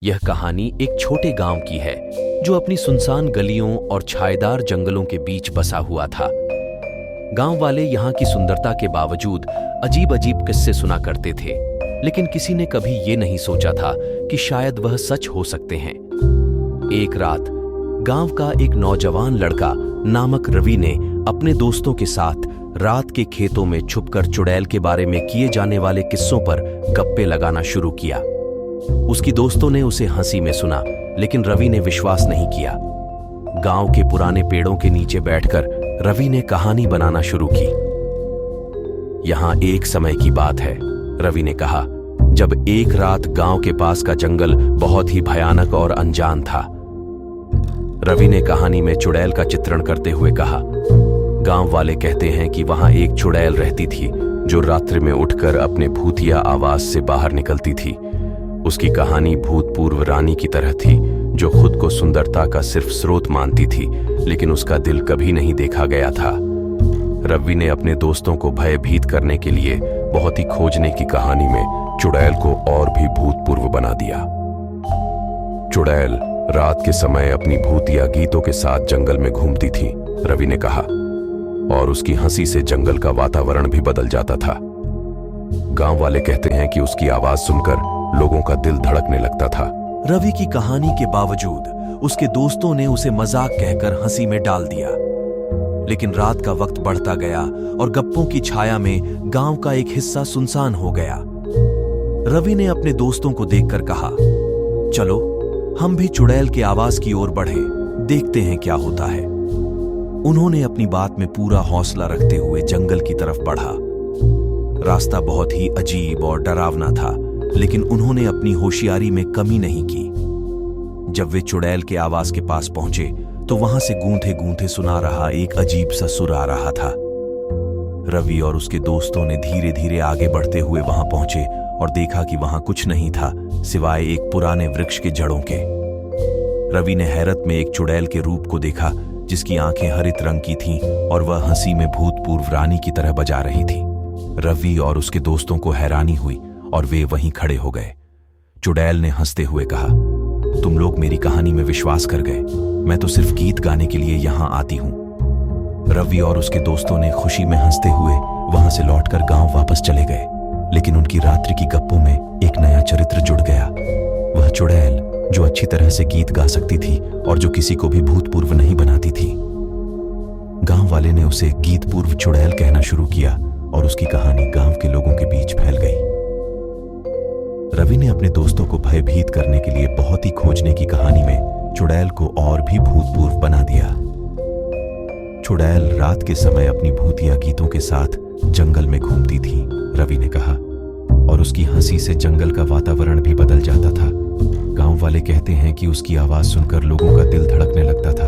यह कहानी एक छोटे गांव की है जो अपनी सुनसान गलियों और छायेदार जंगलों के बीच बसा हुआ था। गांव वाले यहाँ की सुंदरता के बावजूद अजीब अजीब किस्से सुना करते थे, लेकिन किसी ने कभी ये नहीं सोचा था कि शायद वह सच हो सकते हैं। एक रात गांव का एक नौजवान लड़का नामक रवि ने अपने दोस्तों के साथ रात के खेतों में छुपकर चुड़ैल के बारे में किए जाने वाले किस्सों पर गप्पे लगाना शुरू किया। उसकी दोस्तों ने उसे हंसी में सुना, लेकिन रवि ने विश्वास नहीं किया। गांव के पुराने पेड़ों के नीचे बैठकर रवि ने कहानी बनाना शुरू की। यहां एक समय की बात है, रवि ने कहा, जब एक रात गांव के पास का जंगल बहुत ही भयानक और अनजान था। रवि ने कहानी में चुड़ैल का चित्रण करते हुए कहा, गांव वाले कहते हैं कि वहां एक चुड़ैल रहती थी जो रात्रि में उठकर अपने भूतिया आवाज से बाहर निकलती थी। उसकी कहानी भूतपूर्व रानी की तरह थी जो खुद को सुंदरता का सिर्फ स्रोत मानती थी, लेकिन उसका दिल कभी नहीं देखा गया था। रवि ने अपने दोस्तों को भयभीत करने के लिए बहुत ही खोजने की कहानी में चुड़ैल को और भी भूतपूर्व बना दिया। चुड़ैल रात के समय अपनी भूतिया गीतों के साथ जंगल में घूमती थी, रवि ने कहा, और उसकी हंसी से जंगल का वातावरण भी बदल जाता था। गांव वाले कहते हैं कि उसकी आवाज सुनकर लोगों का दिल धड़कने लगता था। रवि की कहानी के बावजूद उसके दोस्तों ने उसे मजाक कहकर हंसी में डाल दिया, लेकिन रात का वक्त बढ़ता गया और गप्पों की छाया में गांव का एक हिस्सा सुनसान हो गया। रवि ने अपने दोस्तों को देखकर कहा, चलो हम भी चुड़ैल की आवाज की ओर बढ़ें, देखते हैं क्या होता है। उन्होंने अपनी बात में पूरा हौसला रखते हुए जंगल की तरफ बढ़ा। रास्ता बहुत ही अजीब और डरावना था, लेकिन उन्होंने अपनी होशियारी में कमी नहीं की। जब वे चुड़ैल के आवाज के पास पहुंचे तो वहां से गूंथे गूंथे सुना रहा एक अजीब सा सुर आ रहा था। रवि और उसके दोस्तों ने धीरे धीरे आगे बढ़ते हुए वहां पहुंचे और देखा कि वहां कुछ नहीं था सिवाय एक पुराने वृक्ष के जड़ों के। रवि ने हैरत में एक चुड़ैल के रूप को देखा जिसकी आंखें हरित रंग की थीं और वह हंसी में भूतपूर्व रानी की तरह बजा रही थी। रवि और उसके दोस्तों को हैरानी हुई और वे वहीं खड़े हो गए। चुड़ैल ने हंसते हुए कहा, तुम लोग मेरी कहानी में विश्वास कर गए, मैं तो सिर्फ गीत गाने के लिए यहां आती हूं। रवि और उसके दोस्तों ने खुशी में हंसते हुए वहां से लौटकर गांव वापस चले गए, लेकिन उनकी रात्रि की गप्पों में एक नया चरित्र जुड़ गया। वह चुड़ैल जो अच्छी तरह से गीत गा सकती थी और जो किसी को भी भूतपूर्व नहीं बनाती थी। गांव वाले ने उसे गीतपूर्व चुड़ैल कहना शुरू किया और उसकी कहानी गांव के लोगों के बीच फैल गई। रवि ने अपने दोस्तों को भयभीत करने के लिए बहुत ही खोजने की कहानी में चुड़ैल को और भी भूतपूर्व बना दिया। चुड़ैल रात के समय अपनी भूतिया गीतों के साथ जंगल में घूमती थी, रवि ने कहा, और उसकी हंसी से जंगल का वातावरण भी बदल जाता था। गांव वाले कहते हैं कि उसकी आवाज सुनकर लोगों का दिल धड़कने लगता था।